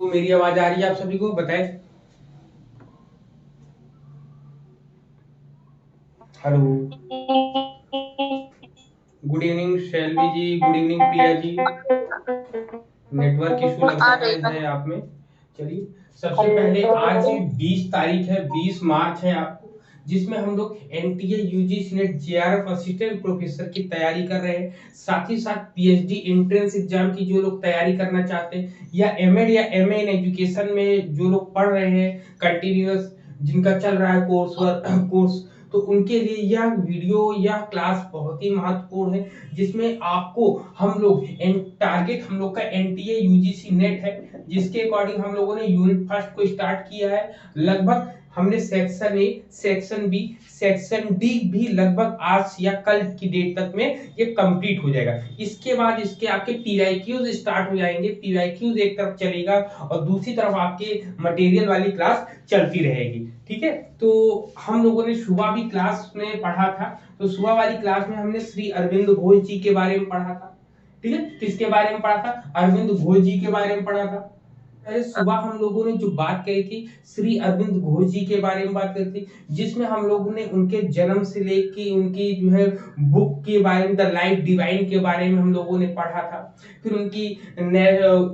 तो मेरी आवाज आ रही है आप सभी को? बताएं। हेलो। गुड इवनिंग शैलवी जी, good evening Priya ji. Network issue आ लगता रही है आप में। चलिए, सबसे पहले आज 20 तारीख है, 20 मार्च है आपको, जिसमें हम लोग NTA UGC net JRF assistant professor की तैयारी कर रहे हैं। साथ ही साथ पीएचडी एंट्रेंस एग्जाम की जो लोग तैयारी करना चाहते हैं, या एमएड या एमए इन एजुकेशन में जो लोग पढ़ रहे हैं कंटिन्यूअस, जिनका चल रहा है कोर्स, तो उनके लिए यह वीडियो या क्लास बहुत ही महत्वपूर्ण है, जिसमें आपको हम लोग टारगेट हम लोग का एनटीए यूजीसी नेट है, जिसके अकॉर्डिंग हम लोगों ने यूनिट फर्स्ट को स्टार्ट किया है। लगभग हमने section A, section B, section D भी लगभग आज या कल की डेट तक में ये कंप्लीट हो जाएगा। इसके बाद इसके आपके पीवाईक्यूज स्टार्ट हो जाएंगे। पीवाईक्यूज एक तरफ चलेगा और दूसरी तरफ आपके मटेरियल वाली क्लास चलती रहेगी। ठीक है, तो हम लोगों ने सुबह भी क्लास में पढ़ा था, तो सुबह वाली क्लास में हमने श्री अरविंद घोष जी के बारे में पढ़ा था। ठीक है, किसके बारे में पढ़ा था? अरविंद घोष जी के बारे में पढ़ा था। अरे सुबह हम लोगों ने जो बात कही थी, श्री अरविंद घोष जी के बारे में बात करी थी, जिसमें हम लोगों ने उनके जन्म से लेके उनकी जो है बुक के बारे में, द लाइफ डिवाइन के बारे में हम लोगों ने पढ़ा था। फिर उनकी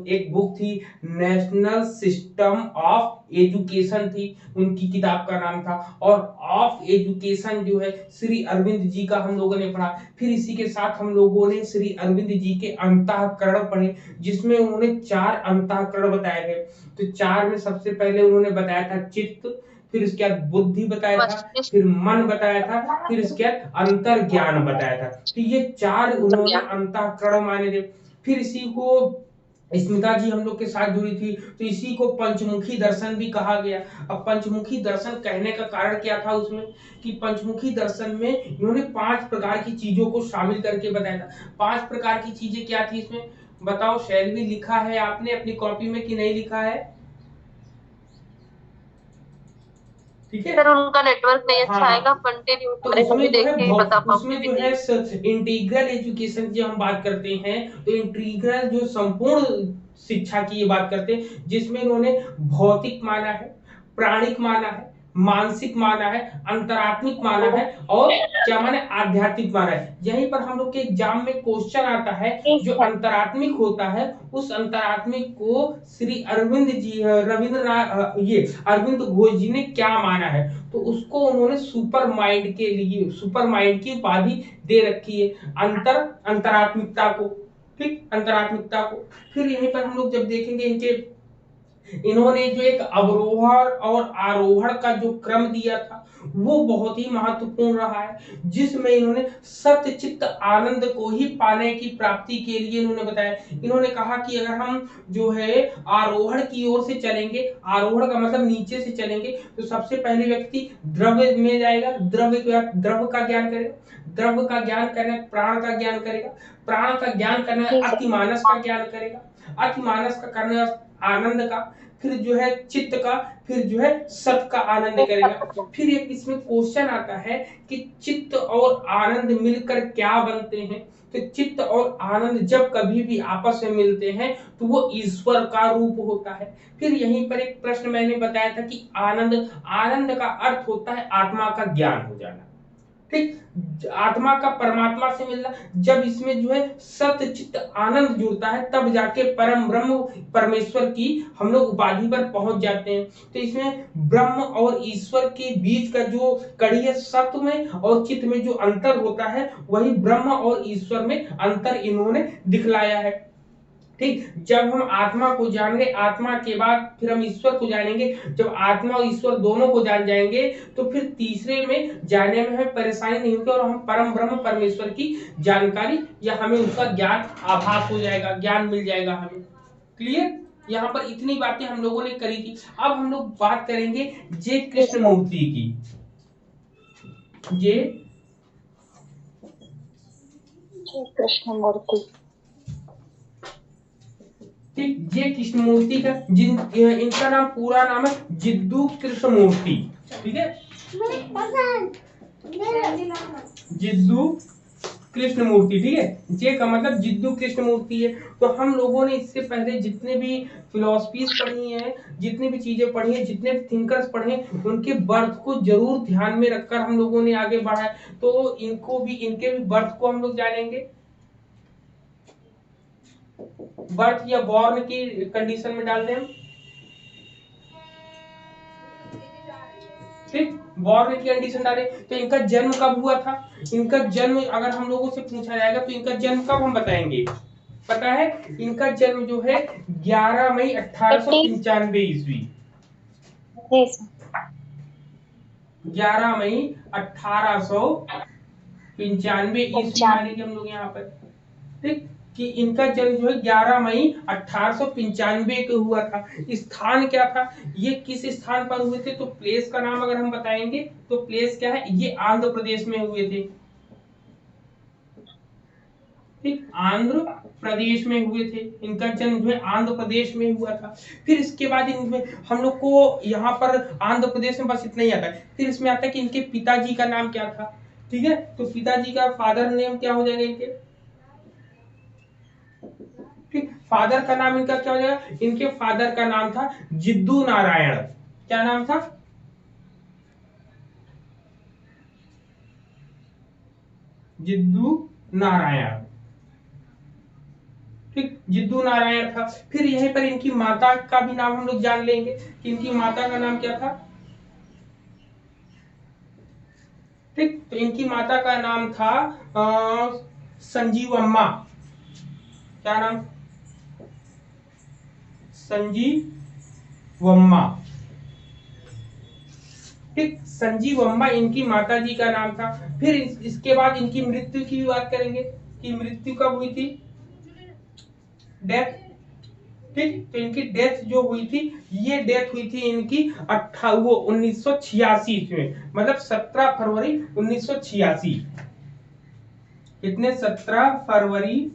एक बुक थी, नेशनल सिस्टम ऑफ एजुकेशन थी, उनकी किताब का नाम था। और ऑफ एजुकेशन जो है श्री अरविंद जी का हम लोगों ने पढ़ा। फिर इसी के साथ हम लोगों ने श्री अरविंद जी के अंतःकरण पढ़े, जिसमें उन्होंने 4 अंतःकरण बताए थे। तो 4 में सबसे पहले उन्होंने बताया था चित्त, फिर इसके बाद बुद्धि बताया था, फिर मन बताया था, फिर इसके बाद अंतर ज्ञान बताया था। तो ये 4 उन्होंने अंतःकरण माने थे। फिर इसी को स्मिता जी हम लोग के साथ जुड़ी थी, तो इसी को पंचमुखी दर्शन भी कहा गया। अब पंचमुखी दर्शन कहने का कारण क्या था उसमें, कि पंचमुखी दर्शन में इन्होंने 5 प्रकार की चीजों को शामिल करके बताया था। 5 प्रकार की चीजें क्या थी इसमें बताओ शैलवी? लिखा है आपने अपनी कॉपी में कि नहीं लिखा है? ठीक है, सर, उनका नेटवर्क नहीं अच्छा आएगा, हाँ, कंटिन्यू तो करें, हम भी उसमें जो देख है के बता पाऊंगी उसमें भी जो है नहीं। इंटीग्रल एजुकेशन की हम बात करते हैं, तो इंटीग्रल जो संपूर्ण शिक्षा की ये बात करते हैं, जिसमें इन्होंने भौतिक माना है, प्राणिक माना है, मानसिक माना है, अंतरात्मिक माना है, और क्या माने आध्यात्मिक माना है। यहीं पर हम लोग के एग्जाम में क्वेश्चन आता है, जो अंतरात्मिक होता है उस अंतरात्मिक को श्री अरविंद जी रविंद्रनाथ ये अरविंद घोष जी ने क्या माना है, तो उसको उन्होंने सुपर माइंड के लिए सुपर माइंड की उपाधि दे रखी है, अंतरात्मिकता को। ठीक, अंतरात्मिकता को। फिर यहीं पर हम लोग जब देखेंगे इनके, इन्होंने जो एक अवरोहण और आरोहण का जो क्रम दिया था वो बहुत ही महत्वपूर्ण रहा है, जिसमें इन्होंने सत्य चित्त आनंद को ही पाने की प्राप्ति के लिए इन्होंने बताया। इन्होंने कहा कि अगर हम जो है आरोहण की ओर से चलेंगे, आरोहण का मतलब नीचे से चलेंगे, तो सबसे पहले व्यक्ति द्रव्य में जाएगा, द्रव्य का ज्ञान करेगा, द्रव्य का ज्ञान करना प्राण का ज्ञान करेगा, प्राण का ज्ञान करना अतिमानस का ज्ञान करेगा, अतिमानस का करना आनंद का, फिर जो है चित्त का, फिर जो है सत का आनंद करेगा। फिर एक इसमें क्वेश्चन आता है कि चित्त और आनंद मिलकर क्या बनते हैं, तो चित्त और आनंद जब कभी भी आपस में मिलते हैं तो वो ईश्वर का रूप होता है। फिर यहीं पर एक प्रश्न मैंने बताया था कि आनंद, आनंद का अर्थ होता है आत्मा का ज्ञान हो जाना। ठीक, आत्मा का परमात्मा से मिलना। जब इसमें जो है सत्य चित्त आनंद जुड़ता है, तब जाके परम ब्रह्म परमेश्वर की हम लोग उपाधि पर पहुंच जाते हैं। तो इसमें ब्रह्म और ईश्वर के बीच का जो कड़ी है, सत्य में और चित्त में जो अंतर होता है, वही ब्रह्म और ईश्वर में अंतर इन्होंने दिखलाया है। ठीक, जब हम आत्मा को जान गए, आत्मा के बाद फिर हम ईश्वर को जानेंगे। जब आत्मा और ईश्वर दोनों को जान जाएंगे, तो फिर तीसरे में जाने में हमें परेशानी नहीं होगी, और हम परम ब्रह्म परमेश्वर की जानकारी या हमें उसका ज्ञान आभास हो जाएगा, ज्ञान मिल जाएगा हमें। क्लियर? यहाँ पर इतनी बातें हम लोगों ने करी थी। अब हम लोग बात करेंगे जे कृष्ण मूर्ति की। जे कृष्ण मूर्ति। ठीक, जे कृष्णमूर्ति का इनका नाम पूरा नाम है जिद्दू कृष्णमूर्ति। ठीक है, जिद्दू कृष्ण मूर्ति, ठीक है, जे का मतलब जिद्दू कृष्ण मूर्ति है। तो हम लोगों ने इससे पहले जितने भी फिलोसफीज पढ़ी हैं, जितनी भी चीजें पढ़ी हैं, जितने भी थिंकर्स पढ़े, उनके बर्थ को जरूर ध्यान में रखकर हम लोगों ने आगे बढ़ा है। तो इनके भी बर्थ को हम लोग जानेंगे, बर्थ या बॉर्न की कंडीशन में डाल दें हम, ठीक, बॉर्न की कंडीशन डाले। तो इनका जन्म कब हुआ था, इनका जन्म अगर हम लोगों से पूछा जाएगा तो इनका जन्म कब हम बताएंगे, पता है, इनका जन्म जो है 11 मई 1895 ईस्वी, 11 मई 1895 ईस्वी मानेंगे हम लोग यहाँ पर, ठीक, कि इनका जन्म जो है 11 मई 1895 को हुआ था। स्थान क्या था, ये किस स्थान पर हुए थे, तो प्लेस का नाम अगर हम बताएंगे तो प्लेस क्या है, ये आंध्र प्रदेश में हुए थे, ठीक, आंध्र प्रदेश में हुए थे, इनका जन्म जो है आंध्र प्रदेश में हुआ था। फिर इसके बाद इनमें हम लोग को यहाँ पर आंध्र प्रदेश में बस इतना ही आता है। फिर इसमें आता है कि इनके पिताजी का नाम क्या था, ठीक है, तो पिताजी का फादर नेम क्या हो जाएगा इनके, ठीक, फादर का नाम इनका क्या हो जाएगा, इनके फादर का नाम था जिद्दू नारायण, क्या नाम था, जिद्दू नारायण, ठीक, जिद्दू नारायण था। फिर यहीं पर इनकी माता का भी नाम हम लोग जान लेंगे कि इनकी माता का नाम क्या था, ठीक, तो इनकी माता का नाम था संजीवम्मा, क्या नाम, संजीवम्मा, ठीक, संजीवम्मा इनकी माता जी का नाम था। फिर इसके बाद इनकी मृत्यु की भी बात करेंगे कि मृत्यु कब हुई थी, डेथ, ठीक, तो इनकी डेथ जो हुई थी, ये डेथ हुई थी इनकी 1986 में, मतलब 17 फरवरी 1986, कितने, 17 फरवरी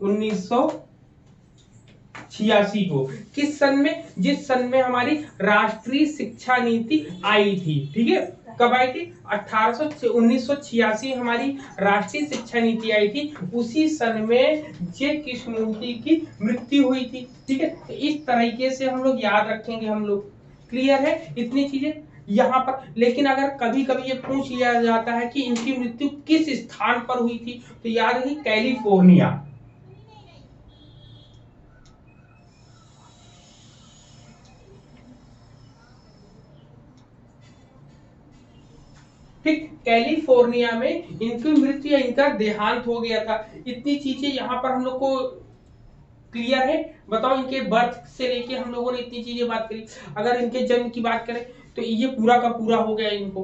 1986 को, किस सन में, जिस सन में हमारी राष्ट्रीय शिक्षा नीति आई थी, ठीक है, कब आई थी, 1986 हमारी राष्ट्रीय शिक्षा नीति आई थी, उसी सन में जे कृष्णमूर्ति की मृत्यु हुई थी, ठीक है। तो इस तरीके से हम लोग याद रखेंगे हम लोग, क्लियर है इतनी चीजें यहाँ पर। लेकिन अगर कभी कभी ये पूछ लिया जाता है कि इनकी मृत्यु किस स्थान पर हुई थी, तो याद रखिए कैलिफोर्निया, ठीक, कैलिफोर्निया में इनकी मृत्यु या इनका देहांत हो गया था। इतनी चीजें यहाँ पर हम लोग को क्लियर है। बताओ, इनके बर्थ से लेके हम लोगों ने इतनी चीजें बात करी। अगर इनके जन्म की बात करें तो ये पूरा का पूरा हो गया इनको,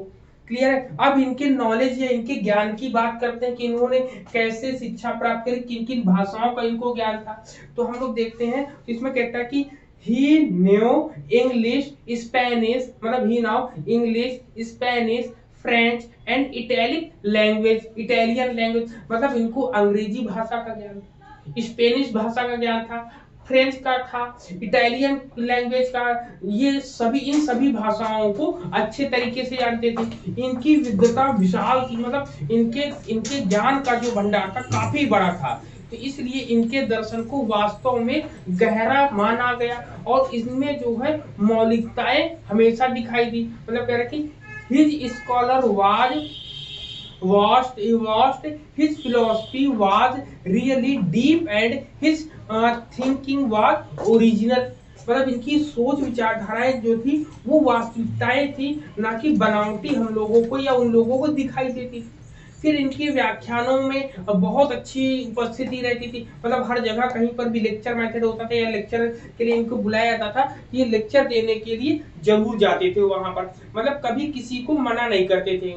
क्लियर है। अब इनके नॉलेज या इनके ज्ञान की बात करते हैं कि इन्होंने कैसे शिक्षा प्राप्त करी, किन किन भाषाओं का इनको ज्ञान था। तो हम लोग देखते हैं, इसमें कहता है कि ही न्यू इंग्लिश स्पेनिश, मतलब ही now English Spanish French and Italic language, Italian language, मतलब इनको अंग्रेजी भाषा का ज्ञान, स्पेनिश भाषा का ज्ञान था, फ्रेंच का था, इटालियन लैंग्वेज का, ये सभी, इन सभी भाषाओं को अच्छे तरीके से जानते थे। इनकी विद्वता विशाल थी, मतलब इनके ज्ञान का जो भंडार था काफी बड़ा था। तो इसलिए इनके दर्शन को वास्तव में गहरा माना गया और इसमें जो है मौलिकताएं हमेशा दिखाई दी। मतलब कह रहे कि his scholar was vast, his philosophy was really deep and his thinking was original। मतलब इनकी सोच विचारधाराएं जो थी वो वास्तविकताएं थी, ना कि बनावटी हम लोगों को या उन लोगों को दिखाई देती। फिर इनके व्याख्यानों में बहुत अच्छी उपस्थिति रहती थी, मतलब हर जगह कहीं पर भी लेक्चर मेथड होता था या लेक्चर के लिए इनको बुलाया जाता था, ये लेक्चर देने के लिए जरूर जाते थे वहां पर, मतलब कभी किसी को मना नहीं करते थे,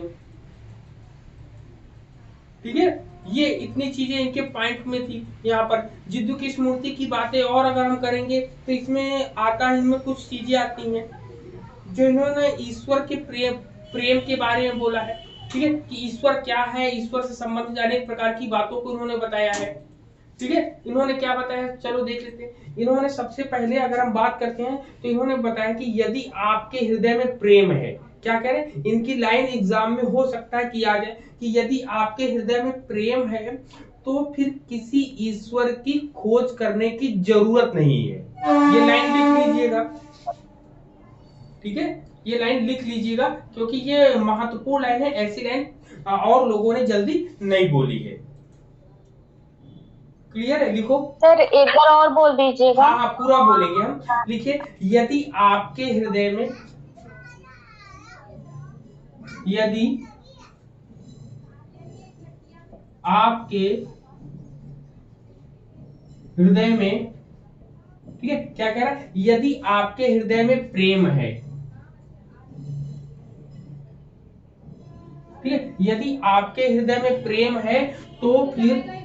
ठीक है। ये इतनी चीजें इनके पॉइंट में थी। यहाँ पर जिद्दू कृष्णमूर्ति की बातें और अगर हम करेंगे तो इसमें आता है, इनमें कुछ चीजें आती हैं जो इन्होंने ईश्वर के प्रेम के बारे में बोला है, ठीक है, कि ईश्वर क्या है, ईश्वर से संबंधित अनेक प्रकार की बातों को इन्होंने बताया है, ठीक है। इन्होंने क्या बताया, चलो देख लेते हैं। इन्होंने सबसे पहले अगर हम बात करते हैं तो इन्होंने बताया कि यदि आपके हृदय में प्रेम है, क्या कह रहे हैं, इनकी लाइन एग्जाम में हो सकता है कि आ जाए कि यदि आपके हृदय में प्रेम है तो फिर किसी ईश्वर की खोज करने की जरूरत नहीं है। ये लाइन लिख लीजिएगा, ठीक है, ये लाइन लिख लीजिएगा क्योंकि ये महत्वपूर्ण लाइन है। ऐसी लाइन और लोगों ने जल्दी नहीं बोली है। क्लियर है, लिखो। सर एक बार और बोल दीजिएगा। हाँ हाँ, पूरा बोलेंगे हम। लिखिए, यदि आपके हृदय में, यदि आपके हृदय में, ठीक है, क्या कह रहा है, यदि आपके हृदय में प्रेम है, ठीक है, यदि आपके हृदय में प्रेम है तो फिर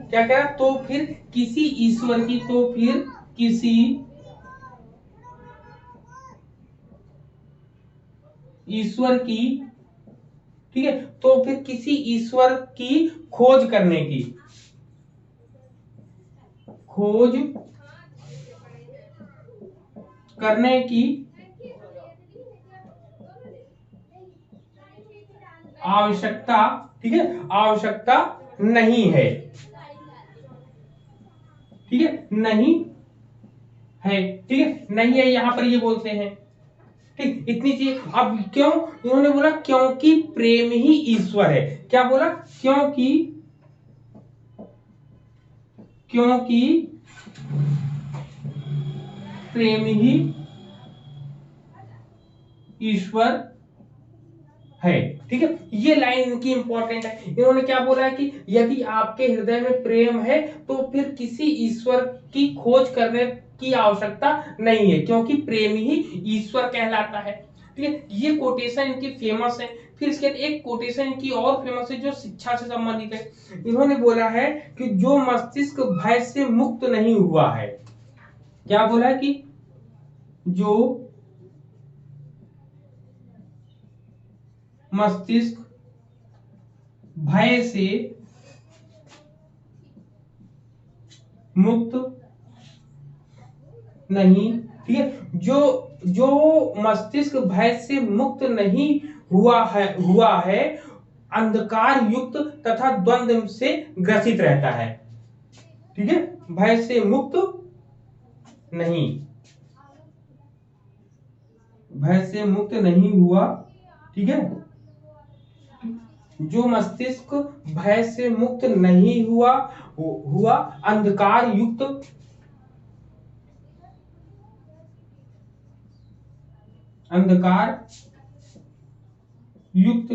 क्या कह रहा है, तो फिर किसी ईश्वर की, तो फिर किसी ईश्वर की, ठीक है, तो फिर किसी ईश्वर की खोज करने की, खोज करने की आवश्यकता, ठीक है, आवश्यकता नहीं है, ठीक है, नहीं है, ठीक है, नहीं है, यहां पर ये बोलते हैं, ठीक, इतनी चीज। अब क्यों इन्होंने बोला, क्योंकि प्रेम ही ईश्वर है। क्या बोला, क्योंकि प्रेम ही ईश्वर है, ठीक है, ये लाइन इनकी इंपॉर्टेंट है। इन्होंने क्या बोला है कि यदि आपके हृदय में प्रेम है तो फिर किसी ईश्वर की खोज करने की आवश्यकता नहीं है, क्योंकि प्रेम ही ईश्वर कहलाता है, ठीक है। ये कोटेशन इनकी फेमस है। फिर इसके एक कोटेशन इनकी और फेमस है जो शिक्षा से संबंधित है। इन्होंने बोला है कि जो मस्तिष्क भय से मुक्त नहीं हुआ है, क्या बोला है कि जो मस्तिष्क भय से मुक्त नहीं, ठीक है, जो मस्तिष्क भय से मुक्त नहीं हुआ है अंधकार युक्त तथा द्वंद्व से ग्रसित रहता है, ठीक है, भय से मुक्त नहीं, भय से मुक्त नहीं हुआ, ठीक है, जो मस्तिष्क भय से मुक्त नहीं हुआ अंधकार युक्त,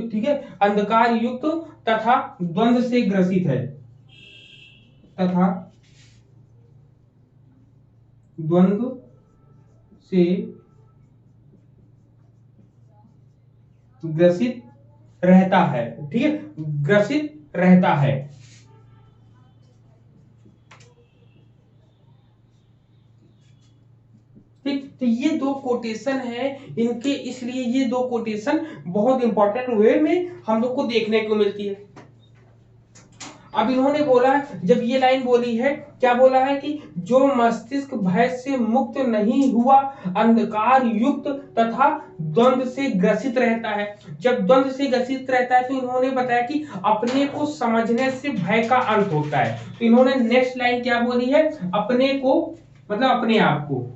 ठीक है, अंधकार युक्त तथा द्वंद्व से ग्रसित है, तथा द्वंद्व से ग्रसित रहता है, ठीक है, ग्रसित रहता है, ठीक। तो ये दो कोटेशन है इनके, इसलिए ये दो कोटेशन बहुत इंपॉर्टेंट वे में हम लोग को देखने को मिलती है। अब इन्होंने बोला है, जब ये लाइन बोली है, क्या बोला है कि जो मस्तिष्क भय से मुक्त नहीं हुआ अंधकार युक्त तथा द्वंद्व से ग्रसित रहता है। जब द्वंद्व से ग्रसित रहता है तो इन्होंने बताया कि अपने को समझने से भय का अंत होता है। तो इन्होंने नेक्स्ट लाइन क्या बोली है, अपने को मतलब अपने आप को,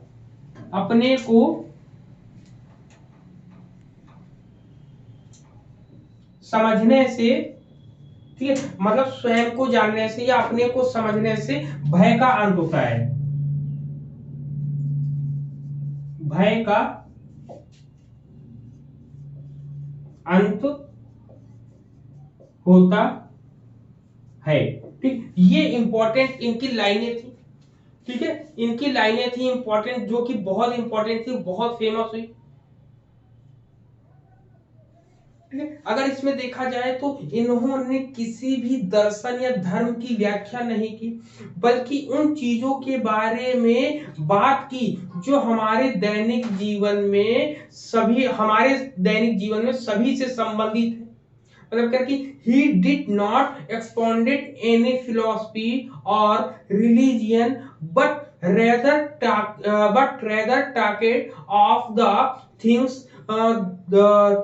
अपने को समझने से, ठीक है, मतलब स्वयं को जानने से या अपने को समझने से भय का अंत होता है, भय का अंत होता है, ठीक। ये इंपॉर्टेंट इनकी लाइनें थी, ठीक है, इनकी लाइनें थी इंपॉर्टेंट, जो कि बहुत इंपॉर्टेंट थी, बहुत फेमस हुई। अगर इसमें देखा जाए तो इन्होंने किसी भी दर्शन या धर्म की व्याख्या नहीं की, बल्कि उन चीजों के बारे में बात की जो हमारे दैनिक जीवन में सभी से संबंधित है। मतलब क्या कि he did not expounded any philosophy or religion but rather talked of the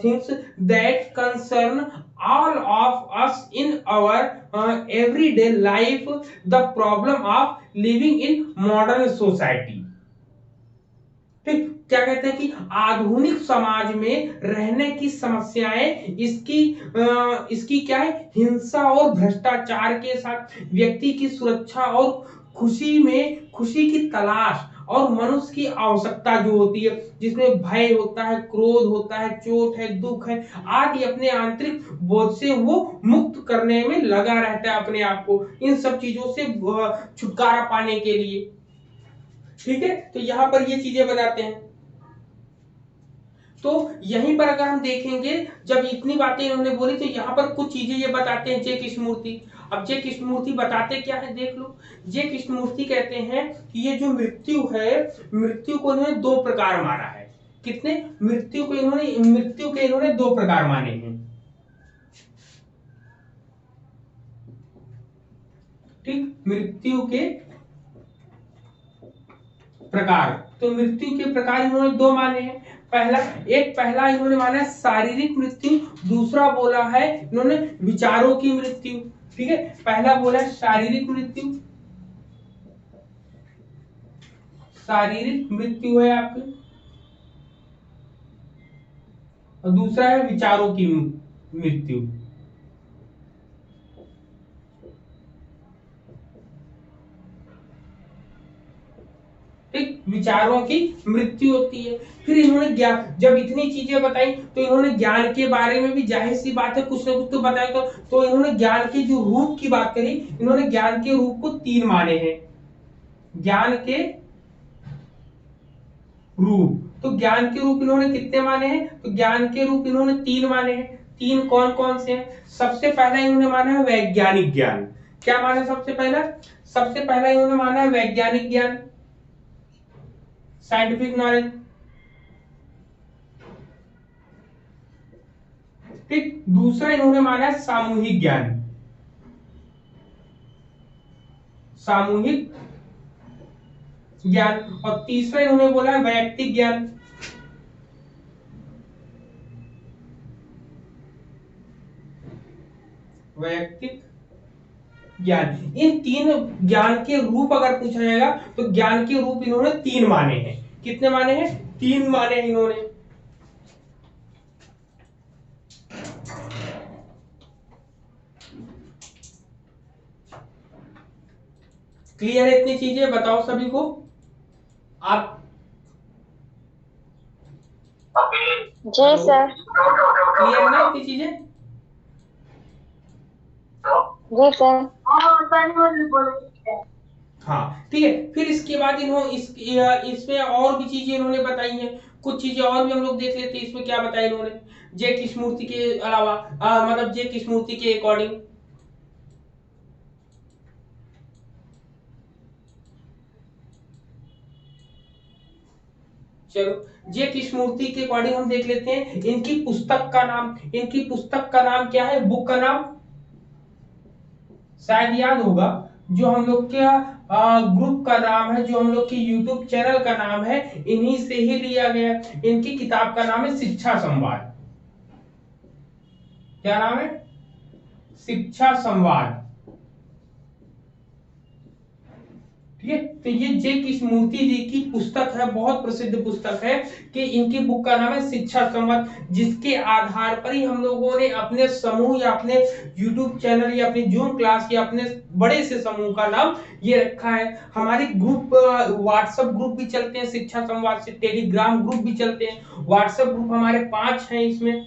things that concern all of us in our everyday life, the problem of living in modern society। ठीक, क्या कहते हैं कि आधुनिक समाज में रहने की समस्याएं, इसकी क्या है, हिंसा और भ्रष्टाचार के साथ व्यक्ति की सुरक्षा और खुशी की तलाश और मनुष्य की आवश्यकता जो होती है, जिसमें भय होता है, क्रोध होता है, चोट है, दुख है आदि, अपने आंतरिक बोझ से वो मुक्त करने में लगा रहता है अपने आप को, इन सब चीजों से छुटकारा पाने के लिए। ठीक है, तो यहां पर ये चीजें बताते हैं। तो यहीं पर अगर हम देखेंगे, जब इतनी बातें इन्होंने बोली तो यहाँ पर कुछ चीजें ये बताते हैं जे कृष्णमूर्ति। अब जे कृष्णमूर्ति बताते क्या है, देख लो। जे कृष्णमूर्ति कहते हैं कि ये जो मृत्यु है, मृत्यु को इन्होंने दो प्रकार माना है। कितने? मृत्यु के इन्होंने दो प्रकार माने हैं। ठीक, मृत्यु के प्रकार, तो मृत्यु के प्रकार इन्होंने दो माने हैं। पहला इन्होंने माना है शारीरिक मृत्यु, दूसरा बोला है इन्होंने विचारों की मृत्यु। ठीक है, पहला बोला है शारीरिक मृत्यु, शारीरिक मृत्यु है आपकी, और दूसरा है विचारों की मृत्यु। ठीक, विचारों की मृत्यु होती है। फिर इन्होंने ज्ञान, जब इतनी चीजें बताई तो इन्होंने ज्ञान के बारे में भी जाहिर सी बात है कुछ ना कुछ तो बताया। तो इन्होंने ज्ञान के जो रूप की बात करी, इन्होंने ज्ञान के रूप को तीन माने हैं। ज्ञान के रूप, तो ज्ञान के रूप इन्होंने कितने माने हैं? तो ज्ञान के रूप इन्होंने तीन माने हैं। तीन कौन कौन से हैं? सबसे पहला इन्होंने माना है वैज्ञानिक ज्ञान। क्या माना? सबसे पहला इन्होंने माना है वैज्ञानिक ज्ञान, साइंटिफिक नॉलेज। ठीक, दूसरा इन्होंने माना है सामूहिक ज्ञान, सामूहिक ज्ञान। और तीसरा इन्होंने बोला है वैयक्तिक ज्ञान। वैयक्तिक ज्ञान, इन तीन ज्ञान के रूप अगर पूछा जाएगा तो ज्ञान के रूप इन्होंने तीन माने हैं। कितने माने हैं? तीन माने हैं इन्होंने। क्लियर है इतनी चीजें? बताओ सभी को। आप जी सर। क्लियर ना इतनी चीजें? जी सर। हाँ, ठीक है। फिर इसके बाद इसमें और भी चीजें इन्होंने बताई हैं। कुछ चीजें और भी हम लोग देख लेते हैं इसमें क्या बताया इन्होंने। जे कृष्णमूर्ति के अलावा मतलब जे कृष्णमूर्ति के अकॉर्डिंग, चलो जे कृष्णमूर्ति के अकॉर्डिंग हम देख लेते हैं इनकी पुस्तक का नाम क्या है? बुक का नाम शायद याद होगा, जो हम लोग के ग्रुप का नाम है, जो हम लोग के यूट्यूब चैनल का नाम है, इन्हीं से ही लिया गया। इनकी किताब का नाम है शिक्षा संवाद। क्या नाम है? शिक्षा संवाद। ठीक है, तो ये जे कृष्णमूर्ति जी की पुस्तक है, बहुत प्रसिद्ध पुस्तक है कि इनकी बुक का नाम है शिक्षा संवाद, जिसके आधार पर ही हम लोगों ने अपने समूह या अपने यूट्यूब चैनल या अपनी जूम क्लास या अपने बड़े से समूह का नाम ये रखा है। हमारे ग्रुप व्हाट्सएप ग्रुप भी चलते हैं शिक्षा संवाद से, टेलीग्राम ग्रुप भी चलते हैं। व्हाट्सएप ग्रुप हमारे 5 हैं इसमें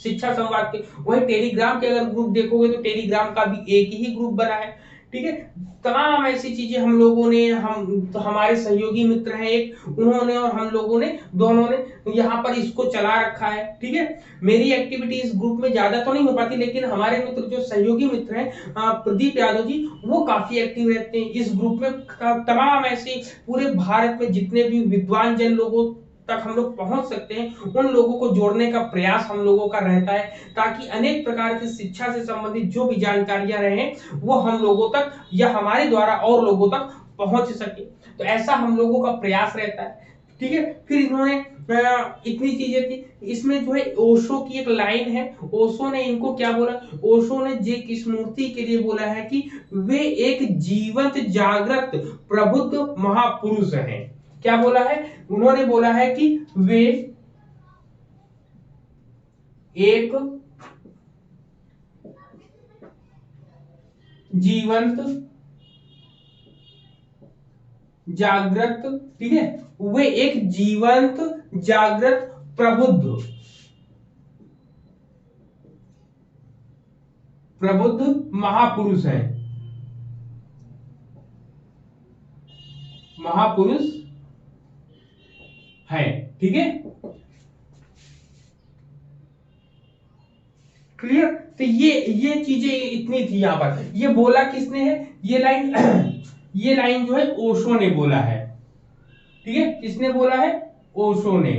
शिक्षा संवाद के। वही टेलीग्राम के अगर ग्रुप देखोगे तो टेलीग्राम का भी एक ही ग्रुप बना है। ठीक है, तमाम ऐसी चीजें हम लोगों ने, तो हमारे सहयोगी मित्र हैं एक, उन्होंने और हम लोगों ने दोनों ने यहाँ पर इसको चला रखा है। ठीक है, मेरी एक्टिविटी इस ग्रुप में ज्यादा तो नहीं हो पाती, लेकिन हमारे मित्र जो सहयोगी मित्र हैं प्रदीप यादव जी, वो काफी एक्टिव रहते हैं इस ग्रुप में। तमाम ऐसे पूरे भारत में जितने भी विद्वान जन लोगों तक हम लोग पहुंच सकते हैं, उन लोगों को जोड़ने का प्रयास हम लोगों का रहता है, ताकि अनेक प्रकार की शिक्षा से संबंधित जो भी जानकारियां रहे वो हम लोगों तक या हमारे द्वारा और लोगों तक पहुंच सके। तो ऐसा हम लोगों का प्रयास रहता है। ठीक है, फिर इन्होंने इतनी चीजें थी, इसमें जो है ओशो की एक लाइन है, ओशो ने इनको क्या बोला, ओशो ने जे कृष्णमूर्ति के लिए बोला है कि वे एक जीवंत जागृत प्रबुद्ध महापुरुष हैं। क्या बोला है, उन्होंने बोला है कि वे एक जीवंत जागृत, ठीक है, वे एक जीवंत जागृत प्रबुद्ध प्रबुद्ध महापुरुष है, महापुरुष है। ठीक है, क्लियर। तो ये चीजें इतनी थी यहां पर। ये बोला किसने है, ये लाइन ये लाइन जो है ओशो ने बोला है। ठीक है, किसने बोला है, ओशो ने।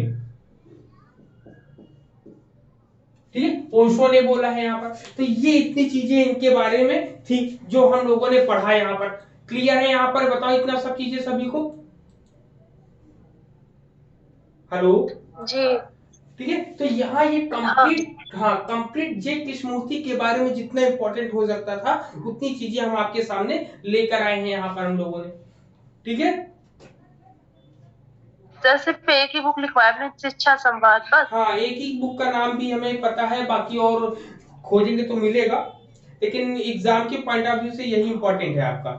ठीक है, ओशो ने बोला है यहाँ पर। तो ये इतनी चीजें इनके बारे में थी जो हम लोगों ने पढ़ा यहाँ पर। क्लियर है यहाँ पर, बताओ इतना सब चीजें सभी को। हेलो जी। ठीक है, तो यहाँ ये कंप्लीट, हाँ कंप्लीट जे कृष्णमूर्ति के बारे में जितना इंपॉर्टेंट हो सकता था उतनी चीजें हम आपके सामने लेकर आए हैं यहाँ पर हम लोगों ने। ठीक है, सर सिर्फ एक ही बुक लिखवाया आपने, शिक्षा संवाद बस? हाँ एक ही बुक का नाम भी हमें पता है, बाकी और खोजेंगे तो मिलेगा, लेकिन एग्जाम के पॉइंट ऑफ व्यू से यही इंपॉर्टेंट है आपका।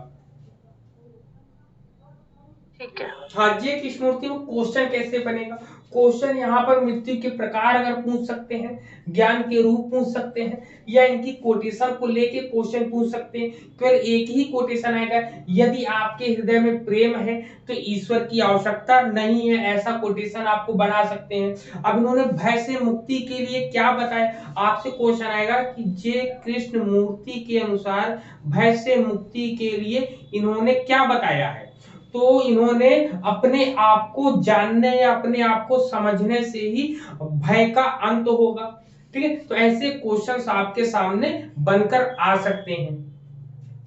ठीक है। हाँ, जे कृष्णमूर्ति में क्वेश्चन कैसे बनेगा, क्वेश्चन यहाँ पर मृत्यु के प्रकार अगर पूछ सकते हैं, ज्ञान के रूप पूछ सकते हैं, या इनकी कोटेशन को लेके क्वेश्चन पूछ सकते हैं। केवल एक ही कोटेशन आएगा, यदि आपके हृदय में प्रेम है तो ईश्वर की आवश्यकता नहीं है, ऐसा कोटेशन आपको बना सकते हैं। अब इन्होंने भय से मुक्ति के लिए क्या बताया, आपसे क्वेश्चन आएगा कि जे कृष्णमूर्ति के अनुसार भय से मुक्ति के लिए इन्होंने क्या बताया है। तो इन्होंने अपने आप को जानने या अपने आप को समझने से ही भय का अंत होगा। ठीक है, तो ऐसे क्वेश्चंस आपके सामने बनकर आ सकते हैं।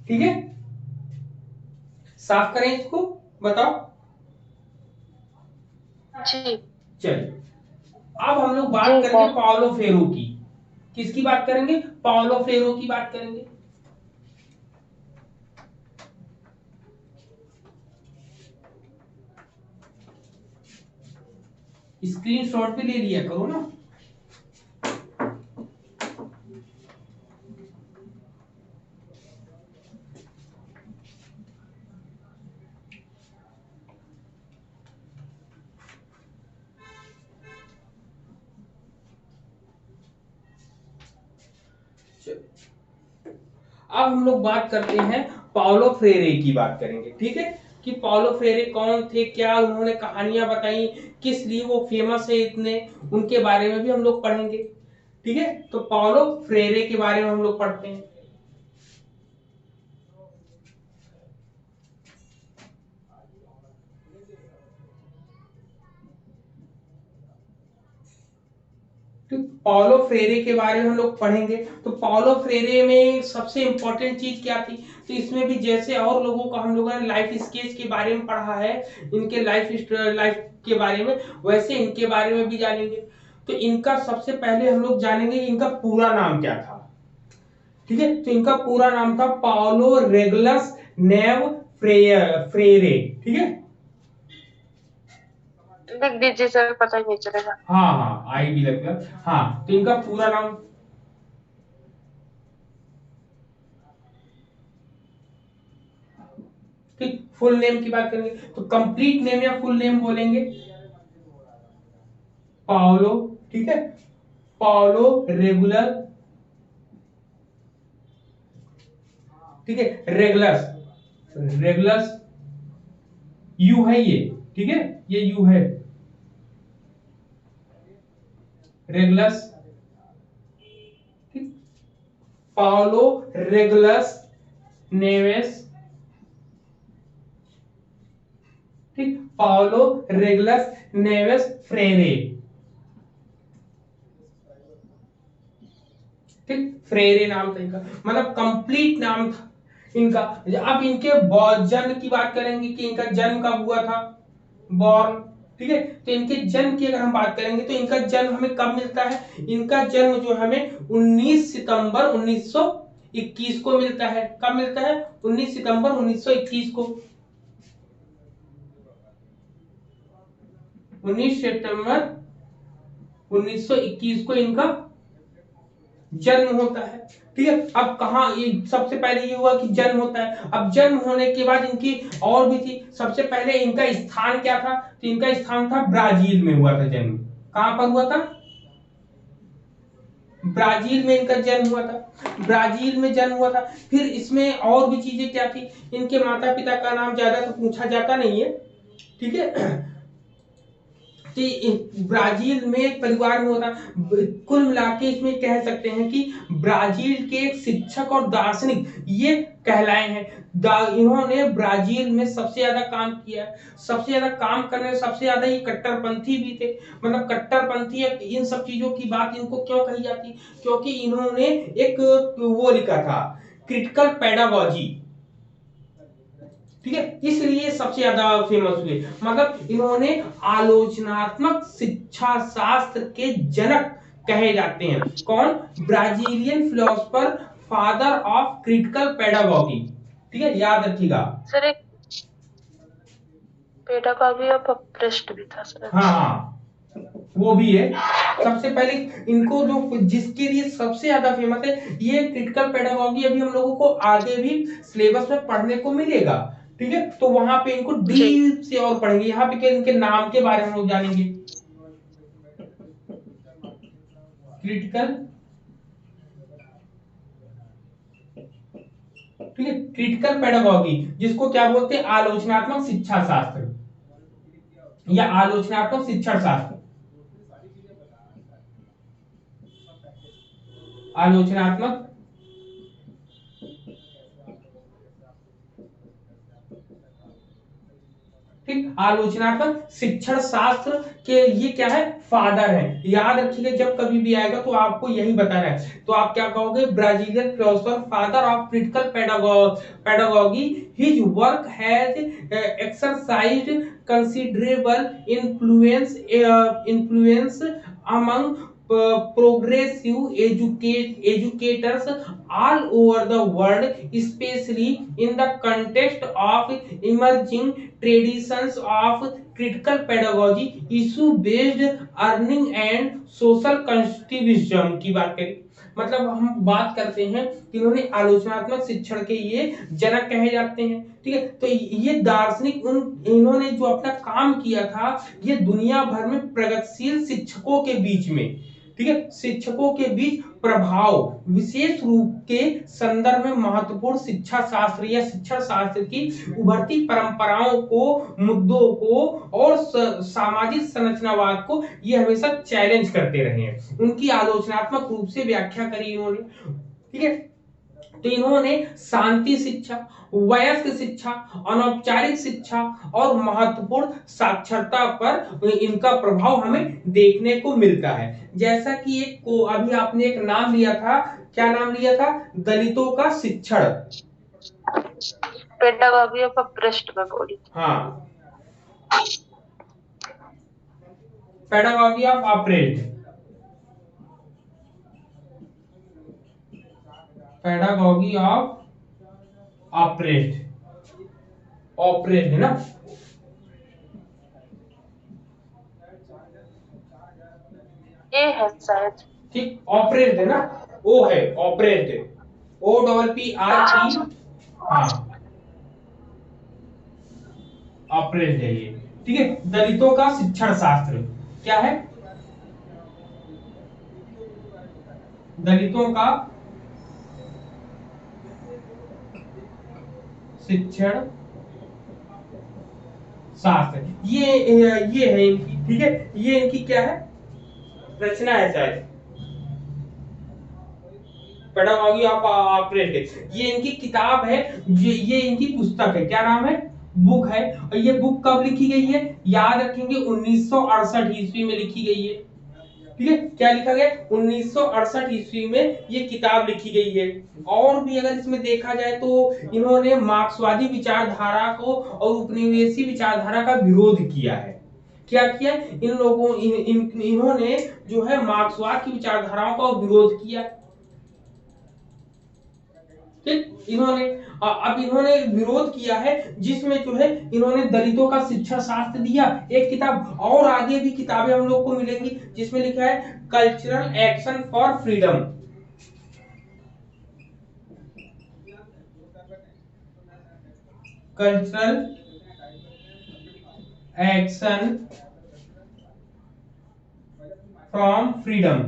ठीक है, साफ करें इसको, बताओ। जी। चलिए, अब हम लोग बात करेंगे पाउलो फेरो की। किसकी बात करेंगे, पाउलो फेरो की बात करेंगे। स्क्रीनशॉट भी ले लिया करो ना। अब हम लोग बात करते हैं, पाउलो फ्रेरे की बात करेंगे। ठीक है, कि पाउलो फ्रेरे कौन थे, क्या उन्होंने कहानियां बताई, किस लिए वो फेमस है इतने, उनके बारे में भी हम लोग पढ़ेंगे। ठीक है, तो पाउलो फ्रेरे के बारे में हम लोग पढ़ते हैं। पाउलो फ्रेरे के बारे में हम लोग पढ़ेंगे। तो पाउलो फ्रेरे में सबसे इंपॉर्टेंट चीज क्या थी, तो इसमें भी जैसे और लोगों का हम लोगों ने लाइफ स्केच के बारे में पढ़ा है, इनके लाइफ के बारे में, वैसे इनके बारे में भी जानेंगे। तो इनका सबसे पहले हम लोग जानेंगे इनका पूरा नाम क्या था। ठीक है, तो इनका पूरा नाम था पाउलो रेगुलस नेव फ्रेरे। ठीक है, लिख दीजिए सर, पता ही नहीं चलेगा। हाँ हाँ आई भी लगेगा। हाँ, तो इनका पूरा नाम, ठीक, फुल नेम की बात करेंगे तो कंप्लीट नेम या फुल नेम बोलेंगे पाउलो। ठीक है, पाउलो रेगुलर, ठीक है, रेगुलस, रेगुलस यू है ये। ठीक है, ये यू है, रेगुलस। ठीक, पाउलो रेगुलस नेवेस। ठीक, पाउलो रेगुलस नेवेस फ्रेरे। ठीक, फ्रेरे नाम था इनका, मतलब कंप्लीट नाम था। इनका। अब इनके जन्म की बात करेंगे कि इनका जन्म कब हुआ था, बॉर्न, ठीक है। तो इनके जन्म की अगर हम बात करेंगे तो इनका जन्म हमें कब मिलता है, इनका जन्म जो हमें 19 सितंबर 1921 को मिलता है। कब मिलता है, 19 सितंबर 1921 को। 19 सितंबर 1921 को इनका जन्म होता है, ठीक है। अब कहाँ, ये सबसे पहले ये हुआ कि जन्म होता है। अब जन्म होने के बाद इनकी और भी थी। सबसे पहले इनका स्थान क्या था, तो इनका स्थान था ब्राजील में हुआ था जन्म। कहां पर हुआ था, ब्राजील में इनका जन्म हुआ था, ब्राजील में जन्म हुआ था। फिर इसमें और भी चीजें क्या थी, इनके माता पिता का नाम ज्यादा तो पूछा जाता नहीं है, ठीक है। कि ब्राजील में एक परिवार में होता, कुल मिला के इसमें कह सकते हैं कि ब्राजील के एक शिक्षक और दार्शनिक ये कहलाए हैं। इन्होंने ब्राजील में सबसे ज्यादा काम किया है, सबसे ज्यादा काम करने में सबसे ज्यादा ये कट्टरपंथी भी थे। मतलब कट्टरपंथी, इन सब चीजों की बात इनको क्यों कही जाती, क्योंकि इन्होंने एक वो लिखा था, क्रिटिकल पेडागॉजी, ठीक है, इसलिए सबसे ज्यादा फेमस हुए। मतलब इन्होंने आलोचनात्मक शिक्षा शास्त्र के जनक कहे जाते हैं। कौन, Brazilian philosopher, father of critical pedagogy, ठीक है, याद रखिएगा। सर एक पेडागॉजी ऑफ पृष्ठ भी था सर। हाँ, वो भी है। सबसे पहले इनको जो, जिसके लिए सबसे ज्यादा फेमस है ये क्रिटिकल पेडागॉजी, अभी हम लोगों को आगे भी सिलेबस में पढ़ने को मिलेगा, ठीक है। तो वहां पे इनको डीप से और पढ़ेंगे। यहाँ पे इनके नाम के बारे में हम लोग जानेंगे, क्रिटिकल, ठीक है, क्रिटिकल पेडागॉजी, जिसको क्या बोलते हैं, आलोचनात्मक शिक्षा शास्त्र या आलोचनात्मक शिक्षण शास्त्र, आलोचनात्मक ठीक, आलोचनात्मक शिक्षण शास्त्र के ये क्या है, फादर है। याद रखिएगा, जब कभी भी आएगा तो आपको यही बताना है। तो आप क्या कहोगे, Brazilian philosopher, father of critical pedagogy, his work has exercised considerable influence among progressive educators all over the world, especially in the context of emerging traditions of critical pedagogy, issue based earning and social constructivism की बात करें। मतलब हम बात करते हैं कि इन्होंने आलोचनात्मक शिक्षण के ये जनक कहे जाते हैं, ठीक है। तो ये दार्शनिक, इन्होंने जो अपना काम किया था ये दुनिया भर में प्रगतिशील शिक्षकों के बीच में, ठीक है, शिक्षकों के बीच प्रभाव, विशेष रूप के संदर्भ में महत्वपूर्ण शिक्षा शास्त्र या शिक्षण शास्त्र की उभरती परंपराओं को, मुद्दों को और सामाजिक संरचनावाद को ये हमेशा चैलेंज करते रहे हैं। उनकी आलोचनात्मक रूप से व्याख्या करी इन्होंने, ठीक है। तो इन्होंने शांति शिक्षा, वयस्क शिक्षा, अनौपचारिक शिक्षा और महत्वपूर्ण साक्षरता पर इनका प्रभाव हमें देखने को मिलता है। जैसा कि एक को अभी आपने एक नाम लिया था, क्या नाम लिया था, दलितों का शिक्षण, पेडागॉजी ऑफ पृष्ठ में बोली। हाँ, pedagogy of operate, pedagogy of operate, operate है ना, ये है शायद, ठीक, ऑपरेट है ना, ओ है ऑपरेट, OPPRE, हाँ, ऑपरेट है ये, ठीक है। दलितों का शिक्षण शास्त्र क्या है, दलितों का शिक्षण शास्त्र, ये है इनकी, ठीक है, ये इनकी क्या है, रचना है शायद, पेडागॉजी ऑफ ऑपरेट, ये इनकी किताब है, ये इनकी पुस्तक है, क्या नाम है, बुक है। और ये बुक कब लिखी गई है, याद रखेंगे 1968 ईस्वी में लिखी गई है, ठीक है, क्या लिखा गया 1968 ईस्वी में ये किताब लिखी गई है। और भी अगर इसमें देखा जाए तो इन्होंने मार्क्सवादी विचारधारा को और उपनिवेशी विचारधारा का विरोध किया है। क्या किया इन लोगों इन्होंने जो है मार्क्सवाद की विचारधाराओं का विरोध किया। ठीक, इन्होंने अब इन्होंने विरोध किया है जिसमें जो है इन्होंने दलितों का शिक्षा शास्त्र दिया एक किताब, और आगे भी किताबें हम लोग को मिलेंगी जिसमें लिखा है cultural action for freedom. Cultural action from freedom.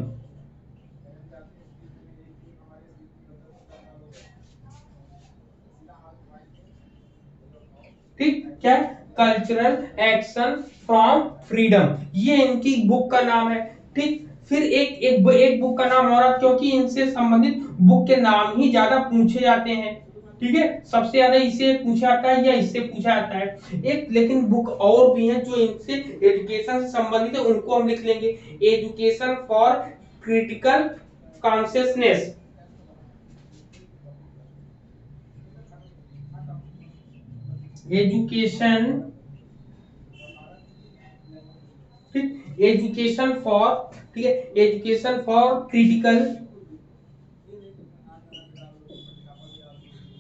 ठीक, क्या कल्चरल एक्शन फ्रॉम फ्रीडम, ये इनकी बुक का नाम है। ठीक, फिर एक बुक का नाम और, क्योंकि इनसे संबंधित बुक के नाम ही ज्यादा पूछे जाते हैं। ठीक है, सबसे ज्यादा इसे पूछा जाता है या इससे पूछा जाता है एक, लेकिन बुक और भी हैं जो इनसे एजुकेशन से संबंधित है, उनको हम लिख लेंगे। Education for critical consciousness, education, ठीक, एजुकेशन फॉर, ठीक है, education for critical,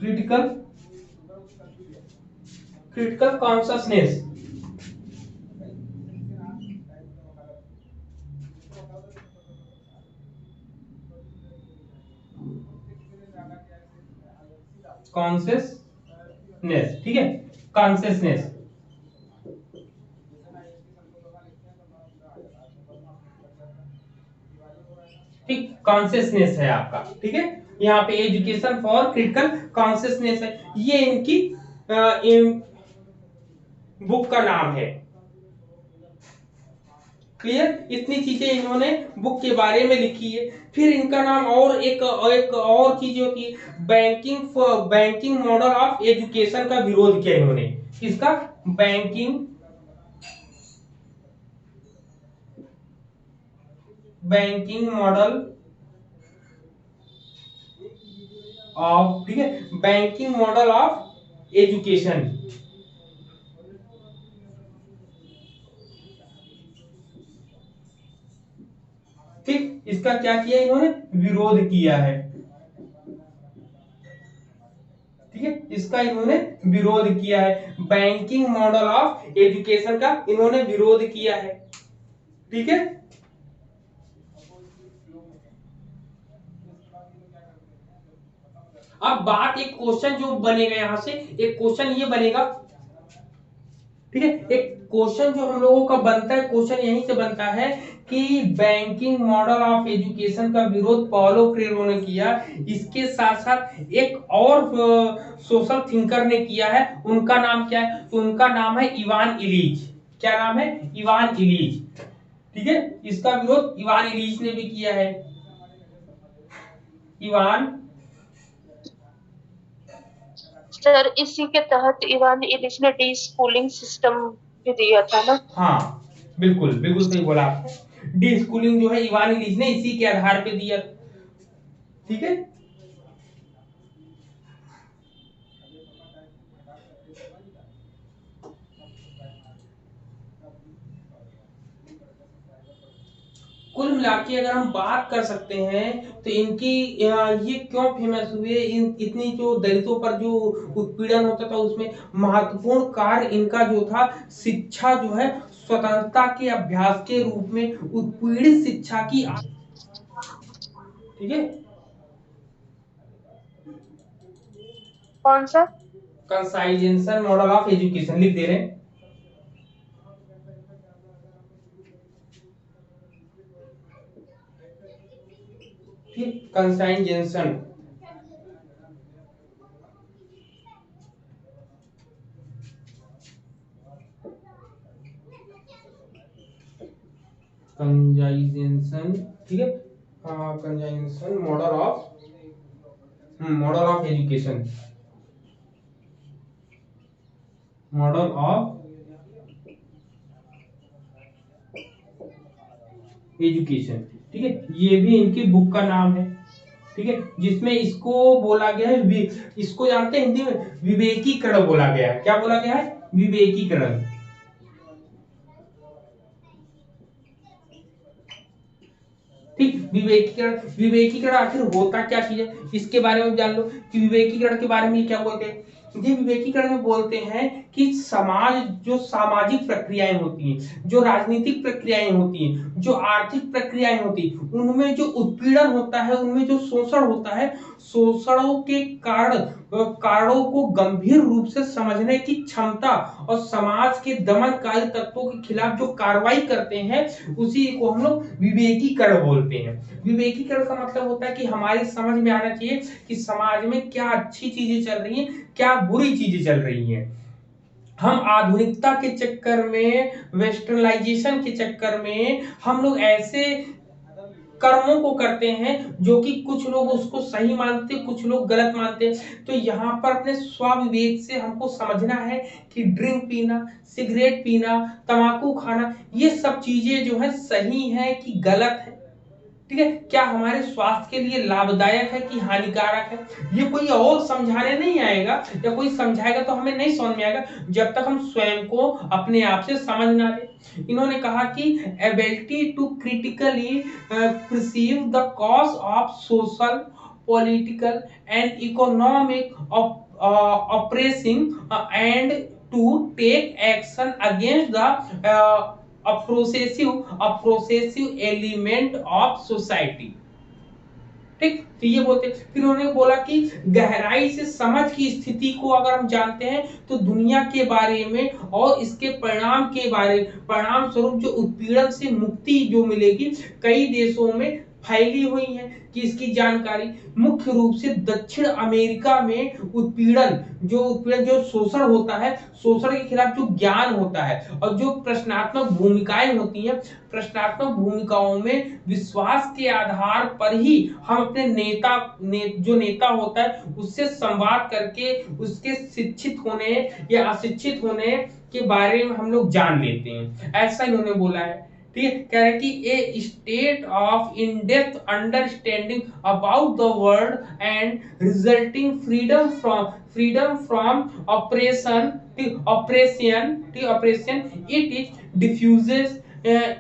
critical, critical consciousness. Consciousness, ठीक है, कॉन्शियसनेस। ठीक, कॉन्शियसनेस है आपका। ठीक है, यहाँ पे एजुकेशन फॉर क्रिटिकल कॉन्शियसनेस है, ये इनकी बुक का नाम है। क्लियर, इतनी चीजें इन्होंने बुक के बारे में लिखी है। फिर इनका नाम और एक और चीज होती है, बैंकिंग मॉडल ऑफ एजुकेशन का विरोध किया इन्होंने। किसका? बैंकिंग मॉडल ऑफ, ठीक है, बैंकिंग मॉडल ऑफ एजुकेशन। ठीक, इसका क्या किया इन्होंने? विरोध किया है। ठीक है, इसका इन्होंने विरोध किया है, बैंकिंग मॉडल ऑफ एजुकेशन का इन्होंने विरोध किया है। ठीक है, अब बात, एक क्वेश्चन जो बनेगा यहां से, एक क्वेश्चन ये बनेगा, ठीक है, एक क्वेश्चन जो हम लोगों का बनता है, क्वेश्चन यहीं से बनता है कि बैंकिंग मॉडल ऑफ एजुकेशन का विरोध पाउलो फ्रीरे ने किया, इसके साथ साथ एक और सोशल थिंकर ने किया है, उनका नाम क्या है? तो उनका नाम है इवान इलीच। क्या नाम है? Ivan Ilyich. ठीक है, इसका विरोध इवान इलीच ने भी किया है। इवान, सर इसी के तहत इवान इलिच ने डी स्कूलिंग सिस्टम भी दिया था ना। हाँ, बिल्कुल बिल्कुल सही बोला आपने, डी स्कूलिंग जो है इवान इलीच ने इसी के आधार पे दिया। ठीक है, कुल मिला के अगर हम बात कर सकते हैं तो इनकी ये क्यों फेमस हुए, इतनी जो दलितों पर जो उत्पीड़न होता था उसमें महत्वपूर्ण कार्य इनका जो था, शिक्षा जो है स्वतंत्रता के अभ्यास के रूप में उत्पीड़ित शिक्षा की। ठीक है, कौन सा? कंसाइजेशन मॉडल ऑफ एजुकेशन लिख दे रहे हैं। ठीक, कंसाइजेशन, कंजाइजेशन, ठीक है, कंजाइजेशन model of education, model of education, ठीक है, ये भी इनकी बुक का नाम है, ठीक है, जिसमें इसको बोला गया है, इसको जानते हैं हिंदी में विवेकीकरण बोला गया है। क्या बोला गया है? विवेकीकरण। ठीक, विवेकीकरण, विवेकीकरण आखिर होता क्या चीज है, इसके बारे में जान लो कि विवेकीकरण के बारे में क्या बोलते हैं। ये विवेकीकरण में बोलते हैं कि समाज, जो सामाजिक प्रक्रियाएं होती हैं, जो राजनीतिक प्रक्रियाएं होती हैं, जो आर्थिक प्रक्रियाएं होती हैं, उनमें जो उत्पीड़न होता है, उनमें जो शोषण होता है, शोषणों के कारणों को गंभीर रूप से समझने की क्षमता और समाज के दमनकारी तत्वों के खिलाफ जो कार्रवाई करते हैं, उसी को हम लोग विवेकीकरण बोलते हैं। विवेकीकरण का मतलब होता है कि हमारी समझ में आना चाहिए कि समाज में क्या अच्छी चीजें चल रही हैं, क्या बुरी चीजें चल रही हैं। हम आधुनिकता के चक्कर में, वेस्टर्नलाइजेशन के चक्कर में हम लोग ऐसे कर्मों को करते हैं जो कि कुछ लोग उसको सही मानते, कुछ लोग गलत मानते हैं। तो यहाँ पर अपने स्वविवेक से हमको समझना है कि ड्रिंक पीना, सिगरेट पीना, तंबाकू खाना, ये सब चीजें जो है सही है कि गलत है, ठीक है, क्या हमारे स्वास्थ्य के लिए लाभदायक है कि हानिकारक है। ये कोई और समझाने नहीं आएगा, या कोई समझाएगा तो हमें नहीं समझ में आएगा जब तक हम स्वयं को अपने आप से समझ ना ले। इन्होंने कहा कि ability to critically perceive the cause of social, political and economic oppressing and to take action against the oppressive element of society। ठीक, तो ये बोलते, फिर उन्होंने बोला कि गहराई से समझ की स्थिति को अगर हम जानते हैं तो दुनिया के बारे में और इसके परिणाम स्वरूप जो उत्पीड़न से मुक्ति जो मिलेगी, कई देशों में फैली हुई है कि इसकी जानकारी मुख्य रूप से दक्षिण अमेरिका में उत्पीड़न जो शोषण होता है, शोषण के खिलाफ जो ज्ञान होता है और जो प्रश्नात्मक भूमिकाएं होती हैं, प्रश्नात्मक भूमिकाओं में विश्वास के आधार पर ही हम अपने जो नेता होता है उससे संवाद करके उसके शिक्षित होने या अशिक्षित होने के बारे में हम लोग जान लेते हैं, ऐसा इन्होंने बोला है। ठीक है, कह रहे कि a state of in depth understanding about the world and resulting freedom from operation it is diffuses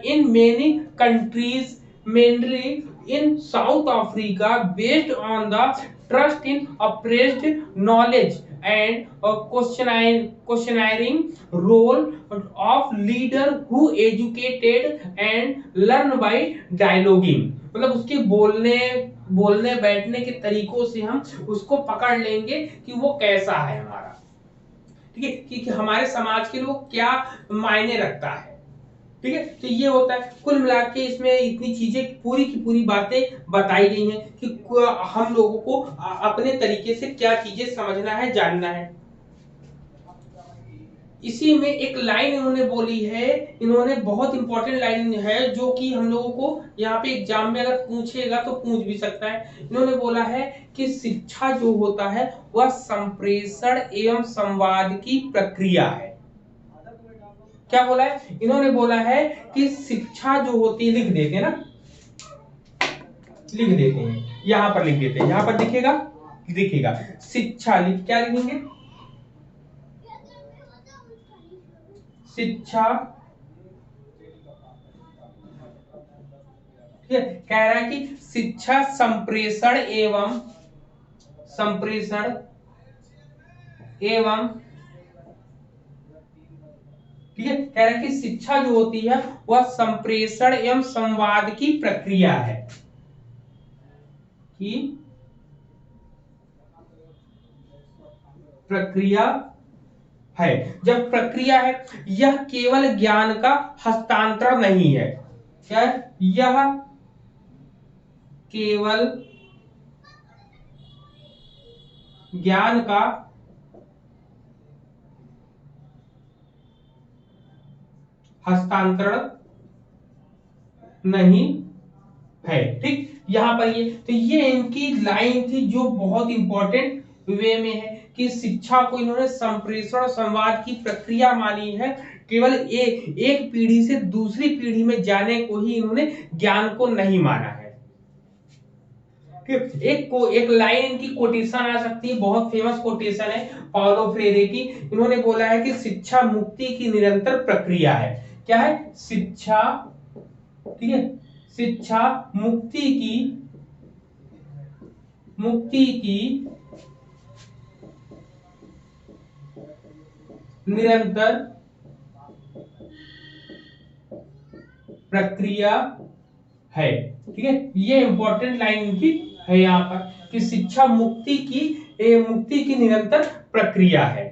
in many countries, mainly in South Africa, based on the trust in oppressed knowledge and a questioning role of leader who educated and learn by dialoguing। मतलब उसके बोलने बैठने के तरीकों से हम उसको पकड़ लेंगे कि वो कैसा है हमारा, ठीक है, कि हमारे समाज के लोग क्या मायने रखता है। ठीक है, तो ये होता है कुल मिला के, इसमें इतनी चीजें पूरी की पूरी बातें बताई गई हैं कि हम लोगों को अपने तरीके से क्या चीजें समझना है, जानना है। इसी में एक लाइन इन्होंने बोली है, इन्होंने बहुत इंपॉर्टेंट लाइन है जो कि हम लोगों को यहाँ पे एग्जाम में अगर पूछेगा तो पूछ भी सकता है। इन्होंने बोला है कि शिक्षा जो होता है वह संप्रेषण एवं संवाद की प्रक्रिया है। क्या बोला है? इन्होंने बोला है कि शिक्षा जो होती है, लिख देते हैं ना, लिख देते हैं, यहां पर लिख देते हैं, यहां पर दिखेगा शिक्षा, क्या लिखेंगे? शिक्षा, ठीक है, कह रहा है कि शिक्षा संप्रेषण एवं ठीक है, कह रहा है कि शिक्षा जो होती है वह संप्रेषण एवं संवाद की प्रक्रिया है, जब प्रक्रिया है, यह केवल ज्ञान का हस्तांतरण नहीं है। क्या है? यह केवल ज्ञान का हस्तांतरण नहीं है। ठीक, यहां पर ये इनकी लाइन थी जो बहुत इंपॉर्टेंट वे में है कि शिक्षा को इन्होंने संप्रेषण संवाद की प्रक्रिया मानी है। केवल एक पीढ़ी से दूसरी पीढ़ी में जाने को ही इन्होंने ज्ञान को नहीं माना है। एक लाइन इनकी कोटेशन आ सकती है, बहुत फेमस कोटेशन है पाउलो फ्रेरे की। इन्होंने बोला है कि शिक्षा मुक्ति की निरंतर प्रक्रिया है। क्या है? शिक्षा, ठीक है, शिक्षा मुक्ति की निरंतर प्रक्रिया है। ठीक है, ये इंपॉर्टेंट लाइन इनकी है यहाँ पर कि शिक्षा मुक्ति की निरंतर प्रक्रिया है।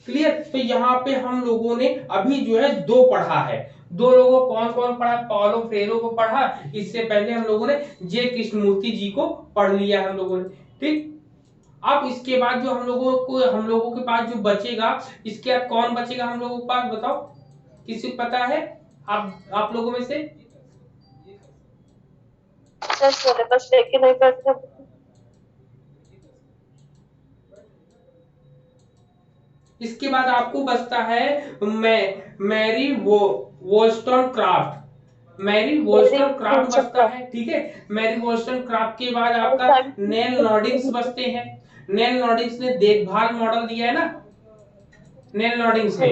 क्लियर? तो यहाँ पे हम लोगों ने अभी जो है दो पढ़ा है। दो लोगों कौन कौन पढ़ा? पाउलो फ्रेरो को पढ़ा, इससे पहले हम लोगों ने जे कृष्णमूर्ति जी को पढ़ लिया हम लोगों ने। ठीक, अब इसके बाद जो हम लोगों के पास जो बचेगा, इसके बाद कौन बचेगा हम लोगों के पास? बताओ, किसी को पता है? आप लोगों में से? सर सिलेबस लेके नहीं बैठते। इसके बाद आपको बचता है मैरी वोllstonecraft। मैरी वोllstonecraft बचता है। ठीक है, मैरी वोllstonecraft के बाद आपका नेल नॉर्डिंग्स बचते हैं। नेल नॉर्डिंग्स ने देखभाल मॉडल दिया है ना, नेल नॉर्डिंग्स ने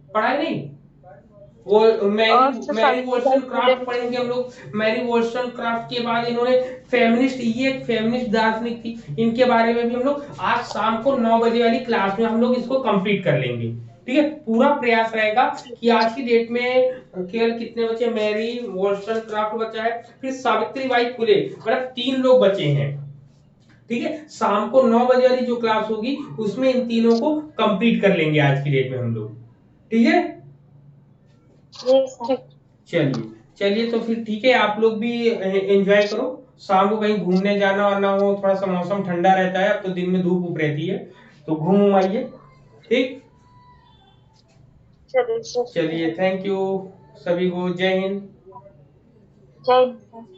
पढ़ा है नहीं? वो मैरी वोllstonecraft पढ़ेंगे हम लोग। मैरी वोllstonecraft के बाद इन्होंने ये एक फेमिनिस्ट दार्शनिक थी, इनके बारे में भी हम लोग आज शाम को 9 बजे वाली क्लास में हम लोग इसको कंप्लीट कर लेंगे। ठीक है, पूरा प्रयास रहेगा कि आज की डेट में केवल कितने बचे? मैरी वोllstonecraft बचा है, फिर सावित्रीबाई फुले, मतलब 3 लोग बचे हैं। ठीक है, शाम को 9 बजे वाली जो क्लास होगी उसमें इन तीनों को कंप्लीट कर लेंगे आज की डेट में हम लोग। ठीक है, चलिए चलिए, तो फिर ठीक है, आप लोग भी एंजॉय करो। शाम को कहीं घूमने जाना वाना हो, थोड़ा सा मौसम ठंडा रहता है, अब तो दिन में धूप उप रहती है, तो घूम आइए। ठीक, चलिए चलिए, थैंक यू सभी को। जय हिंद। जय हिंद।